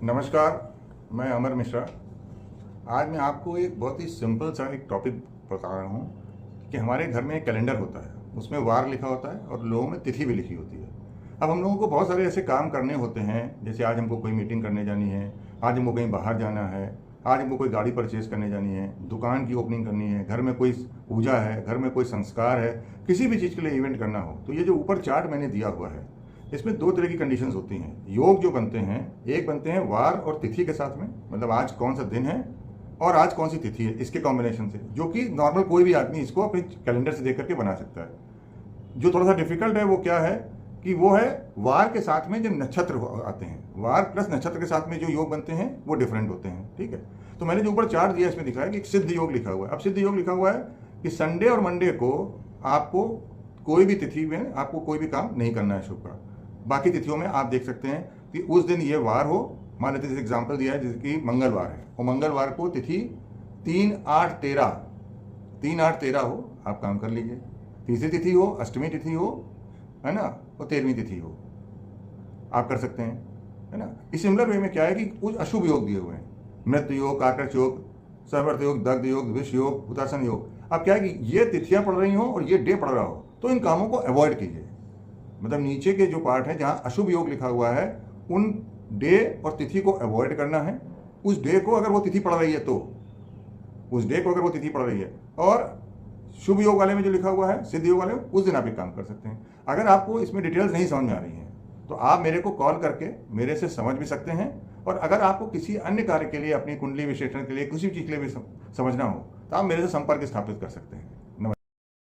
नमस्कार, मैं अमर मिश्रा। आज मैं आपको एक बहुत ही सिंपल सा एक टॉपिक बता रहा हूँ कि हमारे घर में एक कैलेंडर होता है, उसमें वार लिखा होता है और लोगों में तिथि भी लिखी होती है। अब हम लोगों को बहुत सारे ऐसे काम करने होते हैं, जैसे आज हमको कोई मीटिंग करने जानी है, आज हमको कहीं बाहर जाना है, आज हमको कोई गाड़ी परचेज करने जानी है, दुकान की ओपनिंग करनी है, घर में कोई पूजा है, घर में कोई संस्कार है, किसी भी चीज़ के लिए इवेंट करना हो। तो ये जो ऊपर चार्ट मैंने दिया हुआ है, इसमें दो तरह की कंडीशंस होती हैं। योग जो बनते हैं, एक बनते हैं वार और तिथि के साथ में, मतलब आज कौन सा दिन है और आज कौन सी तिथि है, इसके कॉम्बिनेशन से, जो कि नॉर्मल कोई भी आदमी इसको अपने कैलेंडर से देख करके बना सकता है। जो थोड़ा सा डिफिकल्ट है वो क्या है कि वो है वार के साथ में जो नक्षत्र आते हैं, वार प्लस नक्षत्र के साथ में जो योग बनते हैं वो डिफरेंट होते हैं। ठीक है, तो मैंने जो ऊपर चार्ट दिया इसमें दिखा है कि एक सिद्ध योग लिखा हुआ है। अब सिद्ध योग लिखा हुआ है कि संडे और मंडे को आपको कोई भी तिथि में आपको कोई भी काम नहीं करना है शुभ का। बाकी तिथियों में आप देख सकते हैं कि उस दिन ये वार हो, मान लेते जैसे एग्जाम्पल दिया है जैसे कि मंगलवार है, और मंगलवार को तिथि 3-8-13 हो, आप काम कर लीजिए। तीसरी तिथि हो, अष्टमी तिथि हो, है ना, और 13वीं तिथि हो, आप कर सकते हैं, है ना। इस सिमिलर वे में क्या है कि कुछ अशुभ योग दिए हुए हैं, मृत्यु योग, काकट योग, सर्वर्थ योग, दग्ध योग, विष योग, हुतासन योग। अब क्या है कि ये तिथियां पड़ रही हो और ये डे पड़ रहा हो, तो इन कामों को अवॉइड कीजिए। मतलब नीचे के जो पार्ट है जहां अशुभ योग लिखा हुआ है, उन डे और तिथि को अवॉइड करना है। उस डे को अगर वो तिथि पड़ रही है तो उस डे को अगर वो तिथि पड़ रही है, और शुभ योग वाले में जो लिखा हुआ है सिद्ध योग वाले में, उस दिन आप एक काम कर सकते हैं। अगर आपको इसमें डिटेल्स नहीं समझ में आ रही हैं तो आप मेरे को कॉल करके मेरे से समझ भी सकते हैं, और अगर आपको किसी अन्य कार्य के लिए, अपनी कुंडली विश्लेषण के लिए, किसी चीज़ के लिए भी समझना हो तो आप मेरे से संपर्क स्थापित कर सकते हैं।